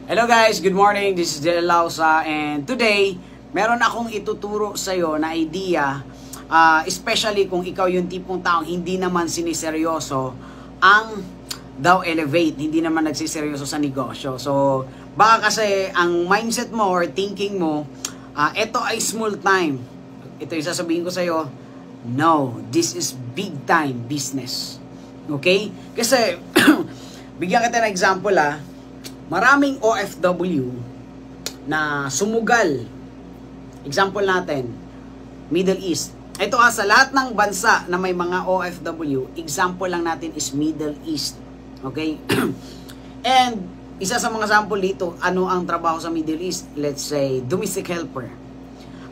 Hello guys, good morning. This is Del Lausa and today, meron akong ituturo sa iyo na idea, especially kung ikaw yung tipong taong hindi naman siniseryoso ang daw elevate, hindi naman nagsiseryoso sa negosyo. So, baka kasi ang mindset mo or thinking mo, ito ay small time. Ito yung sasabihin ko sa iyo, no, this is big time business. Okay? Kasi, bigyan kita ng example maraming OFW na sumugal. Example natin, Middle East. Ito sa lahat ng bansa na may mga OFW, example lang natin is Middle East. Okay? And isa sa mga sample dito, ano ang trabaho sa Middle East? Let's say, domestic helper.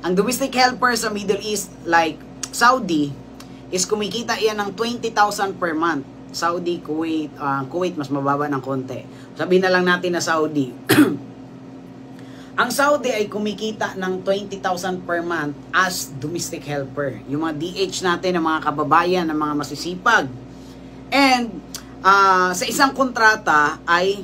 Ang domestic helper sa Middle East, like Saudi, is kumikita yan ng 20,000 per month. Saudi, Kuwait, Kuwait mas mababa ng konti. Sabihin na lang natin na Saudi. Ang Saudi ay kumikita ng 20,000 per month as domestic helper. Yung mga DH natin, ng mga kababayan, ng mga masisipag. And sa isang kontrata ay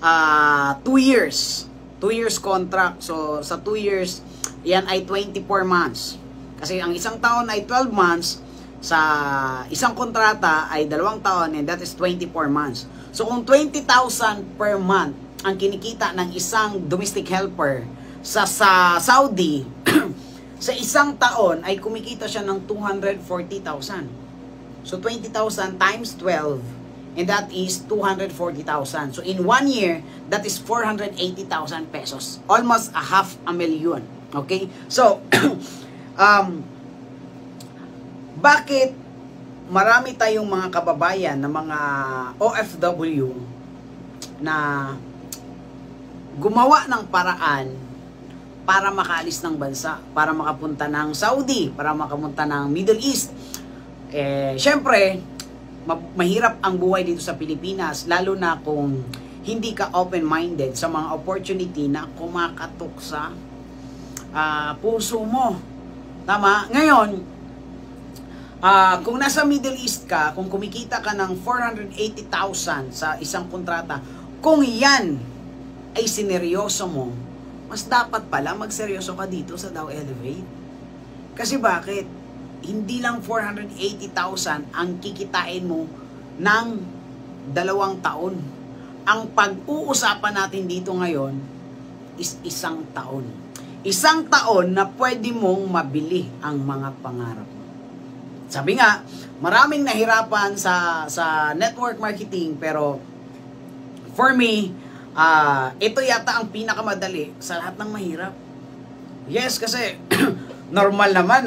2 years. 2 years contract. So sa 2 years, yan ay 24 months. Kasi ang isang taon ay 12 months. Sa isang kontrata ay 2 taon and that is 24 months. So kung 20,000 per month ang kinikita ng isang domestic helper sa Saudi, sa isang taon ay kumikita siya ng 240,000. So 20,000 times 12 and that is 240,000. So in 1 year, that is 480,000 pesos. Almost a half a million. Okay? So, bakit marami tayong mga kababayan na mga OFW na gumawa ng paraan para makaalis ng bansa, para makapunta ng Saudi, para makapunta ng Middle East? Syempre, mahirap ang buhay dito sa Pilipinas, lalo na kung hindi ka open-minded sa mga opportunity na kumakatok sa puso mo. Tama? Ngayon, kung nasa Middle East ka, kung kumikita ka ng 480,000 sa isang kontrata, kung yan ay sineryoso mo, mas dapat pala magseryoso ka dito sa Dow Elevate. Kasi bakit? Hindi lang 480,000 ang kikitain mo ng 2 taon. Ang pag-uusapan natin dito ngayon is 1 taon. 1 taon na pwede mong mabili ang mga pangarap. Sabi nga, maraming nahirapan sa network marketing, pero for me, ito yata ang pinakamadali sa lahat ng mahirap. Yes, kasi normal naman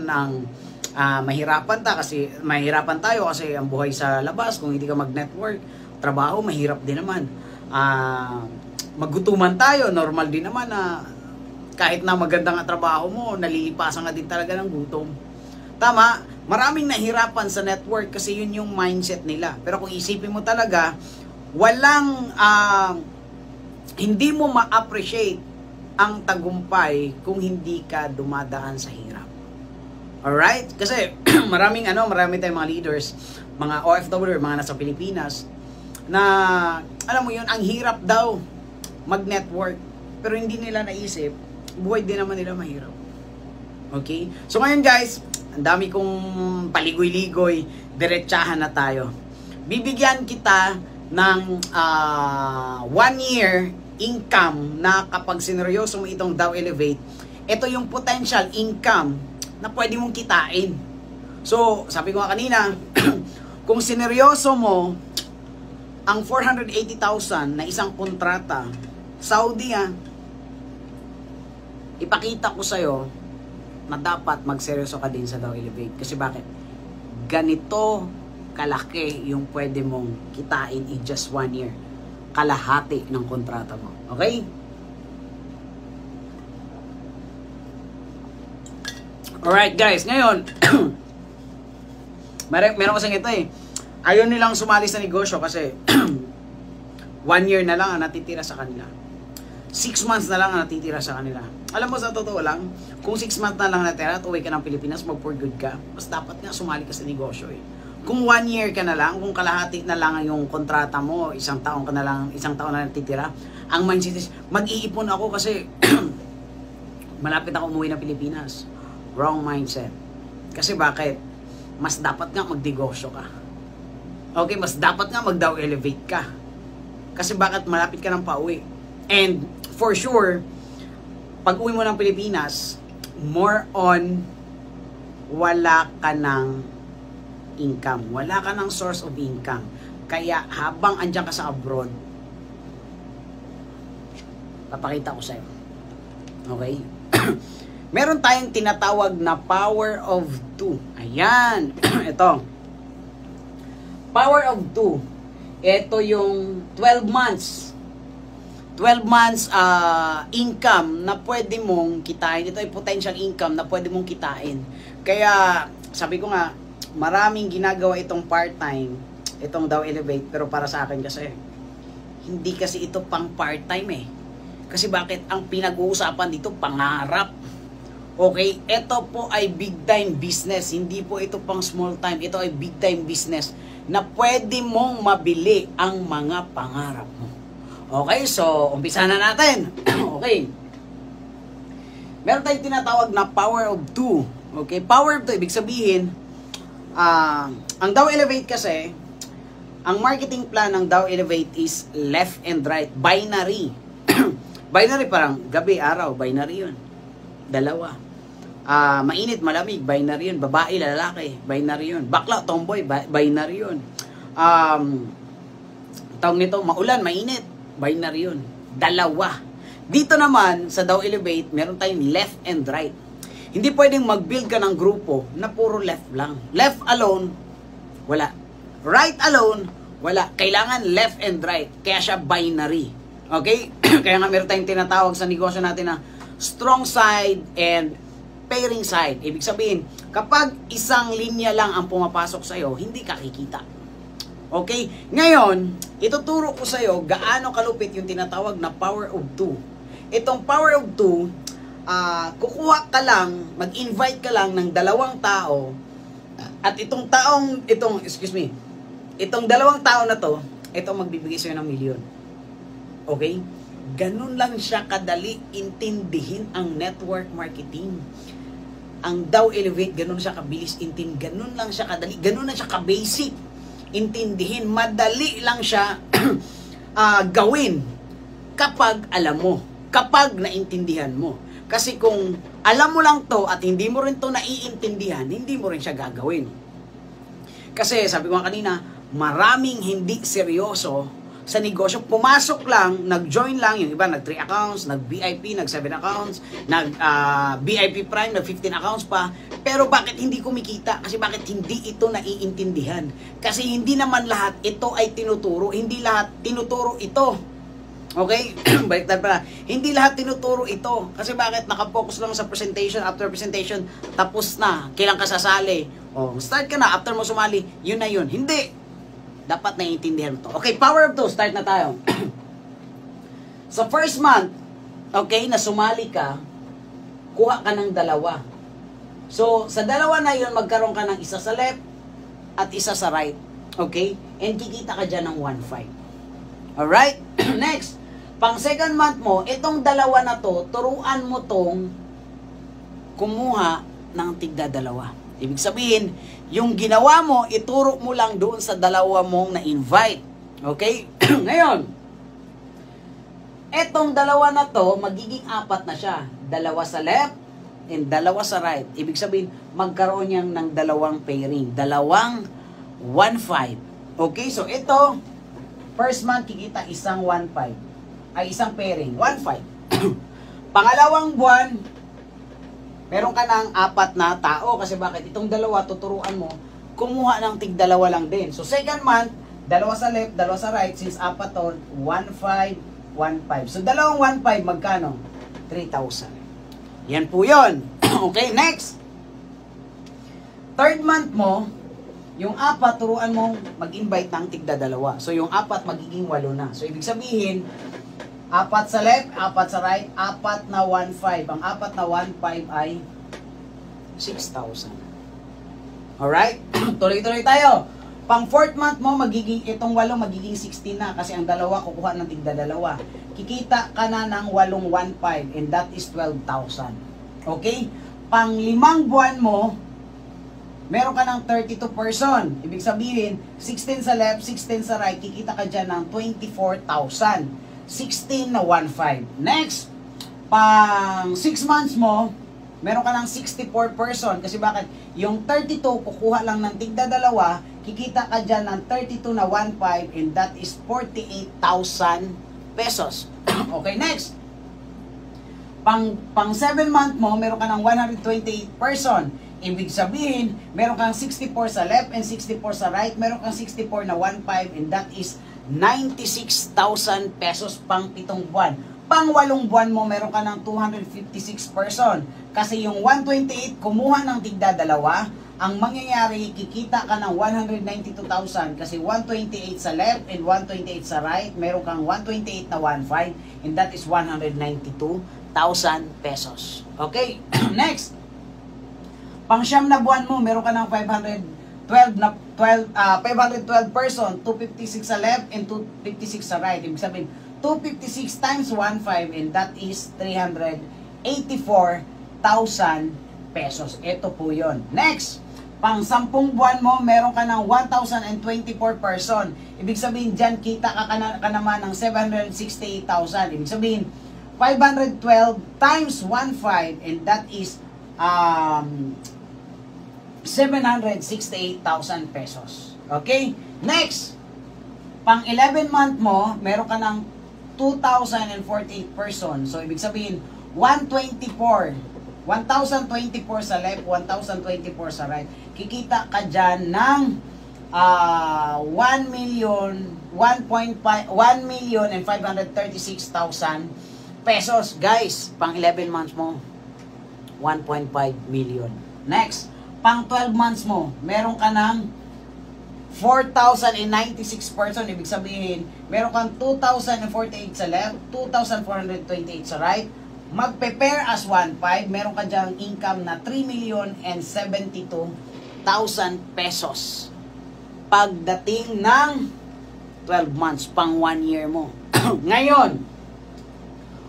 ng mahirapan tayo kasi ang buhay sa labas, kung hindi ka mag-network, trabaho, mahirap din naman. Maggutuman tayo, normal din naman na kahit na maganda nga trabaho mo, nalilipasan ka din talaga ng gutom. Tama, maraming nahirapan sa network kasi yun yung mindset nila. Pero kung isipin mo talaga, hindi mo ma-appreciate ang tagumpay kung hindi ka dumadaan sa hirap. Alright? Kasi marami tayong mga leaders, mga OFW, mga nasa Pilipinas, na alam mo yun, ang hirap daw mag-network. Pero hindi nila naisip, buhay din naman nila mahirap. Okay? So ngayon guys, ang dami kong paligoy-ligoy, diretsahan na tayo. Bibigyan kita ng 1 year income na kapag sineryoso mo itong Dow Elevate, ito yung potential income na pwede mong kitain. So, sabi ko nga kanina, kung sineryoso mo ang 480,000 na isang kontrata, Saudi ipakita ko sa'yo na dapat magseryoso ka din sa Dow Elevate. Kasi bakit? Ganito kalaki yung pwede mong kitain in just 1 year. Kalahati ng kontrata mo. Okay? Alright guys, ngayon, meron kasing ito ayaw nilang sumali sa negosyo kasi 1 year na lang ang natitira sa kanila. 6 months na lang ang natitira sa kanila. Alam mo, sa totoo lang, kung 6 months na lang natira at uwi ka ng Pilipinas, mag for good ka, mas dapat nga sumali ka sa negosyo kung 1 year ka na lang, kung kalahati na lang yung kontrata mo, isang taon na lang titira, ang mindset is, mag-iipon ako kasi malapit ako umuwi ng Pilipinas. Wrong mindset. Kasi bakit? Mas dapat nga magnegosyo ka. Okay, mas dapat nga mag-Dow Elevate ka. Kasi bakit malapit ka ng pauwi? And for sure, pag uwi mo ng Pilipinas, more on wala ka ng income. Wala ka ng source of income. Kaya habang andyan ka sa abroad, papakita ko sa'yo. Okay? Meron tayong tinatawag na power of 2. Ayan. Ito. Power of 2. Ito yung 12 months. 12 months income na pwede mong kitain. Ito ay potential income na pwede mong kitain. Kaya, sabi ko nga, maraming ginagawa itong part-time, itong Dow Elevate, pero para sa akin kasi, hindi kasi ito pang part-time eh. Kasi bakit? Ang pinag-uusapan dito, pangarap. Okay? Ito po ay big-time business. Hindi po ito pang small-time. Ito ay big-time business na pwede mong mabili ang mga pangarap mo. Okay? So, umpisa na natin. Okay. Meron tayong tinatawag na power of 2. Okay? Power of 2, ibig sabihin, ang Dow Elevate kasi, ang marketing plan ng Dow Elevate is left and right. Binary. Binary parang gabi, araw, binary yun. Dalawa. Mainit, malamig, binary yun. Babae, lalaki, binary yun. Bakla, tomboy, binary yun. Tawag nito, maulan, mainit, binary yun. Dalawa. Dito naman, sa Dow Elevate, meron tayong left and right. Hindi pwedeng mag-build ka ng grupo na puro left lang. Left alone, wala. Right alone, wala. Kailangan left and right. Kaya siya binary. Okay? Kaya nga meron tayong tinatawag sa negosyo natin na strong side and pairing side. Ibig sabihin, kapag isang linya lang ang pumapasok sa'yo, hindi ka kikita. Okay? Ngayon, ituturo ko sa'yo gaano kalupit yung tinatawag na power of 2. Itong power of 2, kukuha ka lang, mag-invite ka lang ng 2 tao, at itong dalawang tao na to, ito magbibigay sa'yo ng milyon. Okay? Ganun lang siya kadali intindihin ang network marketing. Ang Dow Elevate, ganun siya kabilis intindihin. Ganun lang siya kadali. Ganun lang siya ka-basic intindihin. Madali lang siya gawin kapag alam mo. Kapag naintindihan mo. Kasi kung alam mo lang to at hindi mo rin to naiintindihan, hindi mo rin siya gagawin. Kasi sabi ko kanina, maraming hindi seryoso sa negosyo, pumasok lang, nag-join lang, yung iba nag-3 accounts, nag-VIP, nag-7 accounts, nag-VIP Prime, nag-15 accounts pa, pero bakit hindi kumikita? Kasi bakit hindi ito naiintindihan? Kasi hindi naman lahat ito ay tinuturo, hindi lahat tinuturo ito. Okay? Baliktad pala. Hindi lahat tinuturo ito. Kasi bakit? Nakapokus lang sa presentation, after presentation, tapos na, kailan ka sasali. O, start ka na, after mo sumali, yun na yun. Hindi. Dapat naiintindihan mo to. Okay, power of 2. Start na tayo. Sa first month, okay, na sumali ka, kuha ka ng 2. So, sa 2 na yun, magkaroon ka ng isa sa left at isa sa right. Okay? And kikita ka dyan ng 1.5. Alright? Next, pang second month mo, itong 2 na to, turuan mo tong kumuha ng tigda 2. Ibig sabihin, yung ginawa mo, ituro mo lang doon sa 2 mong na-invite. Okay? Ngayon, etong 2 na to, magiging 4 na siya. 2 sa left and 2 sa right. Ibig sabihin, magkaroon niyang ng 2 pairing. 2 1.5. Okay? So, ito, first month, kikita isang 1.5. Ay, isang pairing. 1.5. Pangalawang buwan, meron ka ng 4 na tao kasi bakit? Itong 2, tuturuan mo, kumuha ng tig 2 lang din. So, second month, 2 sa left, 2 sa right, since 4 to, 1.5, 1.5. So, 2 1.5, magkano? 3,000. Yan po yun. Okay, next. Third month mo, yung 4, turuan mo mag-invite ng tig 2. So, yung 4, magiging 8 na. So, ibig sabihin, 4 sa left, 4 sa right, 4 na 1.5. Ang 4 na 1.5 ay 6,000. Alright? Tuloy-tuloy tayo. Pang 4th month mo, magiging, itong 8, magiging 16 na. Kasi ang dalawa, kukuha ng tigda-dalawa. Kikita ka na ng 8,150 and that is 12,000. Okay? Pang 5 buwan mo, meron ka ng 32 person. Ibig sabihin, 16 sa left, 16 sa right, kikita ka dyan ng 24,000. 16 na 1.5. Next, pang 6 months mo, meron ka ng 64 person. Kasi bakit? Yung 32, kukuha lang ng tigda-dalawa, kikita ka dyan ng 32 na 1.5 and that is 48,000 pesos. Okay, next. Pang 7 month mo, meron ka ng 128 person. Ibig sabihin, meron kang 64 sa left and 64 sa right. Meron kang 64 na 1.5 and that is 96,000 pesos pang 7 buwan. Pang 8 buwan mo, meron ka ng 256 person. Kasi yung 128, kumuha ng tigda-dalawa. Ang mangyayari, kikita ka ng 192,000 kasi 128 sa left and 128 sa right. Meron kang 128 na 1.5 and that is 192,000 pesos. Okay, next. Pang 9 na buwan mo, meron ka ng 512 person, 256 sa left and 256 sa right. Ibig sabihin, 256 times 1.5 and that is 384,000 pesos. Ito po yon. Next, pang 10 buwan mo, meron ka ng 1,024 person. Ibig sabihin, dyan kita ka naman ng 768,000. Ibig sabihin, 512 times 1.5 and that is 768,000 pesos. Okay? Next, pang 11 month mo, meron ka ng 2,048 person. So, ibig sabihin, 1,024 sa left, 1,024 sa right. Kikita ka dyan ng 1,536,000 pesos. Guys, pang 11 months mo, 1.5 million. Next, pang 12 months mo, meron ka ng 4,096 person. Ibig sabihin, meron kang 2,048 sa left, 2,428 sa right. Magpe-pair as 1.5, meron ka dyang income na 3,072,000 pesos. Pagdating ng 12 months, pang 1 year mo. Ngayon,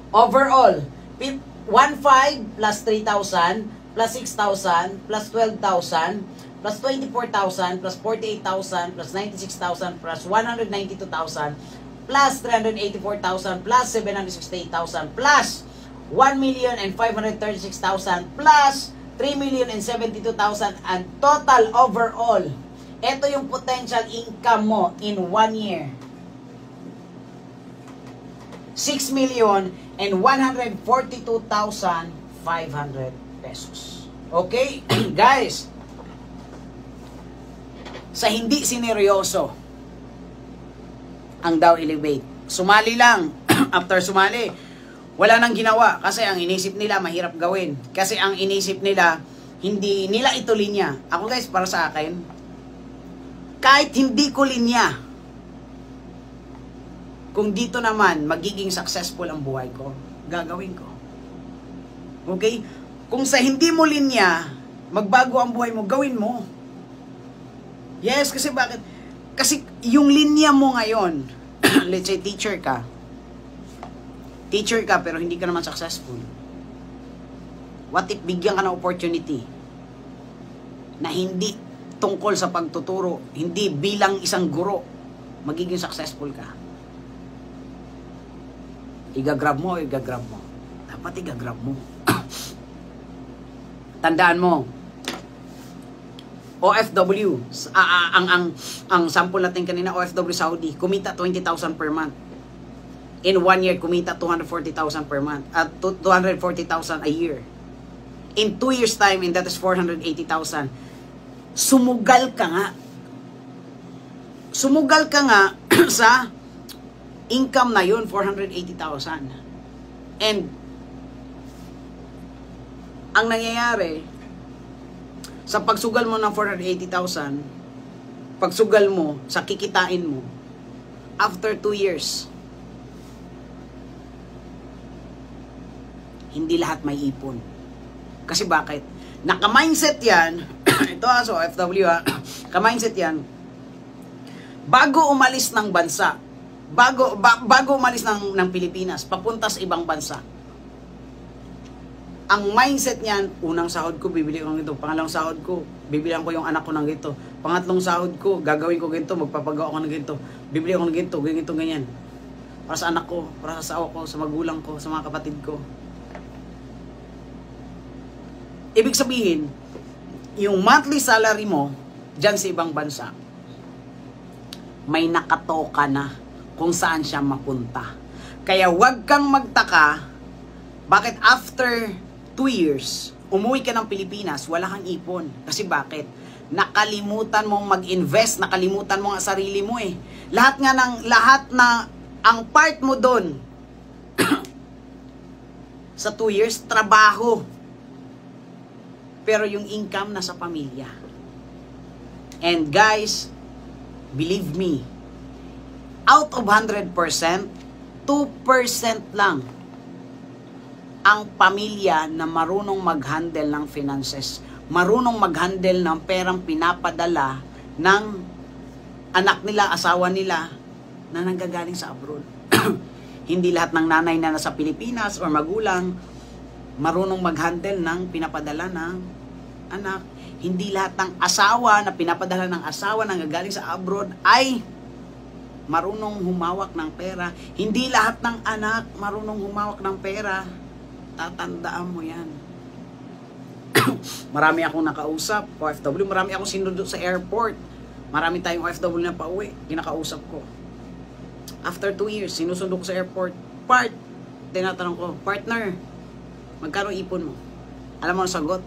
overall, 1.5 plus 3,000 plus 6,000 plus 12,000 plus 24,000 plus 48,000 plus 96,000 plus 192,000 plus 384,000 plus 768,000 plus 1,536,000 plus 3,072,000 and total overall. Ito yung potential income mo in 1 year. 6,142,500 pesos. Okay? Guys, sa hindi sineryoso ang Dow Elevate, sumali lang. After sumali, wala nang ginawa kasi ang inisip nila mahirap gawin. Kasi ang inisip nila, hindi nila ito linya. Ako guys, para sa akin, kahit hindi ko linya, kung dito naman magiging successful ang buhay ko, gagawin ko. Okay? Kung sa hindi mo linya, magbago ang buhay mo, gawin mo. Yes, kasi bakit? Kasi yung linya mo ngayon, let's say teacher ka pero hindi ka naman successful. What if bigyan ka ng opportunity na hindi tungkol sa pagtuturo, hindi bilang isang guro, magiging successful ka? Igagrab mo. Dapat igagrab mo. Tandaan mo, OFW, ang sample natin kanina, OFW Saudi, kumita 20,000 per month. In 1 year, kumita 240,000 per month. At 240,000 a year. In 2 years time, and that is 480,000. Sumugal ka nga. Sumugal ka nga sa income na yun, 480,000. And ang nangyayari, sa pagsugal mo ng 480,000, pagsugal mo, sa kikitain mo, after 2 years, hindi lahat may ipon. Kasi bakit? Naka-mindset yan, ito aso, FW ha, ka-mindset yan, bago umalis ng bansa, bago umalis ng Pilipinas, papunta sa ibang bansa, ang mindset niyan, unang sahod ko, bibili ko ng ito. Pangalawang sahod ko, bibilihan ko yung anak ko ng ito. Pangatlong sahod ko, gagawin ko ganito, magpapagawa ko ng ganito. Bibili ko ng ganito, ganyan. Para sa anak ko, para sa asawa ko, sa magulang ko, sa mga kapatid ko. Ibig sabihin, yung monthly salary mo, dyan sa ibang bansa, may nakatoka na kung saan siya mapunta. Kaya wag kang magtaka, bakit after 2 years, umuwi ka ng Pilipinas, wala kang ipon. Kasi bakit? Nakalimutan mong mag-invest, nakalimutan mo ang sarili mo eh. Lahat na, ang part mo doon, sa 2 years, trabaho. Pero yung income nasa pamilya. And guys, believe me, out of 100%, 2% lang ang pamilya na marunong mag-handle ng finances, marunong mag-handle ng perang pinapadala ng anak nila, asawa nila na nanggagaling sa abroad. Hindi lahat ng nanay na nasa Pilipinas or magulang marunong mag-handle ng pinapadala ng anak. Hindi lahat ng asawa na pinapadala ng asawa na nanggagaling sa abroad ay marunong humawak ng pera. Hindi lahat ng anak marunong humawak ng pera. Tatandaan mo yan. Marami akong nakausap, OFW, marami akong sinundo sa airport. Marami tayong OFW na pauwi, kinakausap ko. After 2 years, sinusundo ko sa airport. Tinatanong ko, partner, magkano ipon mo? Alam mo ang sagot?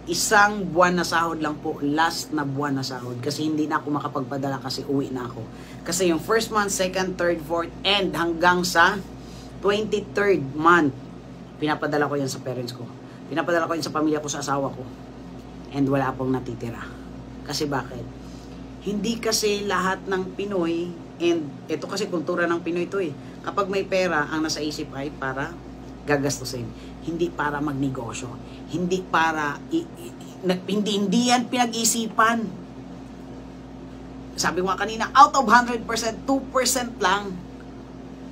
1 buwan na sahod lang po, last na buwan na sahod. Kasi hindi na ako makapagpadala kasi uwi na ako. Kasi yung first month, second, third, fourth, and hanggang sa 23rd month, pinapadala ko yan sa parents ko. Pinapadala ko yan sa pamilya ko, sa asawa ko. And wala pong natitira. Kasi bakit? Hindi kasi lahat ng Pinoy, and ito kasi kultura ng Pinoy to eh. Kapag may pera, ang nasa isip ay para gagastusin. Hindi para magnegosyo. Hindi para, hindi yan pinag-isipan. Sabi ko nga kanina, out of 100%, 2% lang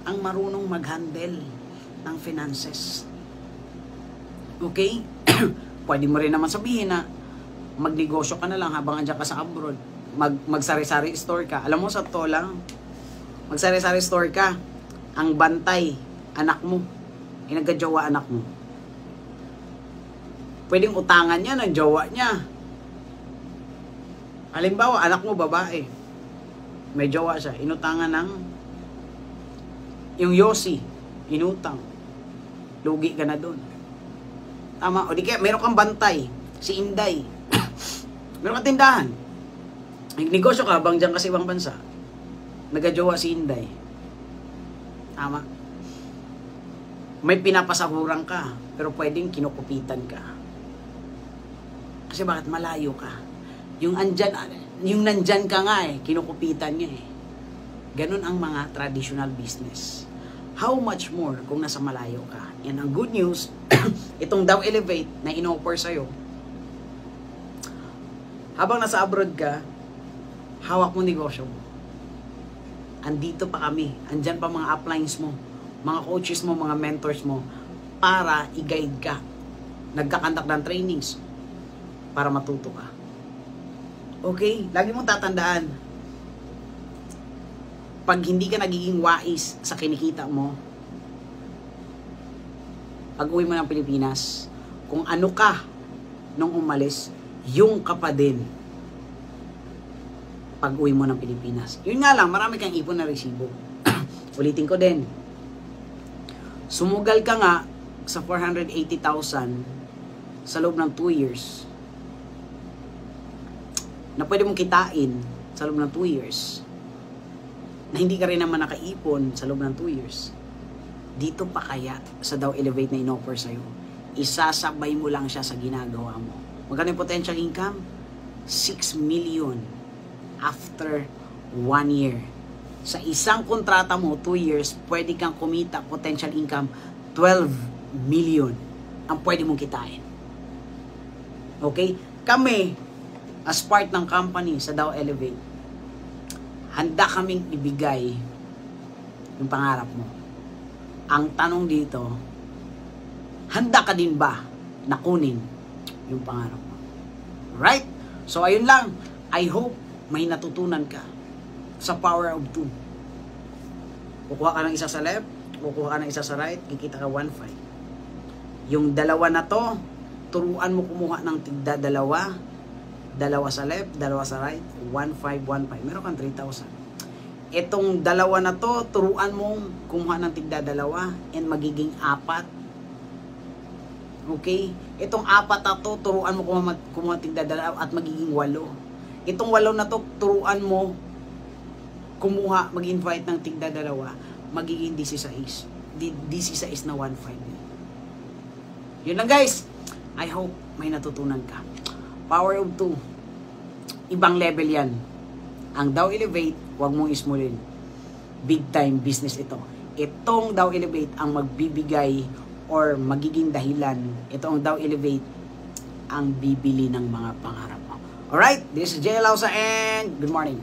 ang marunong mag-handle ng finances. Okay? Pwede mo rin naman sabihin na magnegosyo ka na lang habang andyan ka sa abroad. Magsari-sari store ka. Alam mo, sa to lang, magsari-sari store ka. Ang bantay, anak mo. Inagajowa anak mo. Pwedeng utangan niya ng jowa niya. Halimbawa, anak mo babae. May jowa siya. Inutangan ng yung Yossi, inutang. Lugi ka na doon. Tama. O di kaya, meron kang bantay. Si Inday. Meron kang tindahan. Negosyo ka, bang dyan kasi ibang bansa. Nagajowa si Inday. Tama. May pinapasahuran ka, pero pwedeng kinukupitan ka. Kasi bakit malayo ka? Yung nandyan ka nga eh, kinukupitan niya eh. Ganun ang mga traditional business. How much more kung nasa malayo ka? And ang good news, itong Dow Elevate na in-offer sa'yo, habang nasa abroad ka, hawak mo negosyo mo. Andito pa kami. Andyan pa mga uplines mo, mga coaches mo, mga mentors mo, para i-guide ka. Nagkakandak ng trainings para matuto ka. Okay? Lagi mong tatandaan, pag hindi ka nagiging wais sa kinikita mo, pag uwi mo ng Pilipinas, kung ano ka nung umalis, yung ka pa din pag uwi mo ng Pilipinas. Yun nga lang, marami kang ipon na resibo. Ulitin ko din. Sumugal ka nga sa 480,000 sa loob ng 2 years na pwede mong kitain sa loob ng 2 years, na hindi ka rin naman nakaipon sa loob ng 2 years, dito pa kaya sa Dow Elevate na in-offer sa'yo, isasabay mo lang siya sa ginagawa mo. Magkano yung potential income? 6 million after 1 year. Sa isang kontrata mo, 2 years, pwede kang kumita potential income 12 million ang pwede mong kitain. Okay? Kami, as part ng company sa Dow Elevate, handa kaming ibigay yung pangarap mo. Ang tanong dito, handa ka din ba na kunin yung pangarap mo? Right? So ayun lang. I hope may natutunan ka sa power of 2. Kukuha ka ng isa sa left, kukuha ka ng isa sa right, kikita ka 1-5. Yung dalawa na to, turuan mo kumuha ng tigda dalawa sa left, dalawa sa right, 1-5, 1-5. Meron kang 3,000. Itong dalawa na to, turuan mong kumuha ng tigda dalawa and magiging 4. Okay? Itong 4 na to, turuan mo kumuha ng tigda dalawa at magiging 8. Itong 8 na to, turuan mo kumuha, mag-invite ng tigda dalawa, magiging 16. 16 na 1-5. Yun lang guys. I hope may natutunan ka. Power of 2. Ibang level yan. Ang Dow Elevate, huwag mong ismulin. Big time business ito. Itong Dow Elevate ang magbibigay or magiging dahilan. Ito ang Dow Elevate ang bibili ng mga pangarap mo. Alright, this is Jay Lausa and good morning.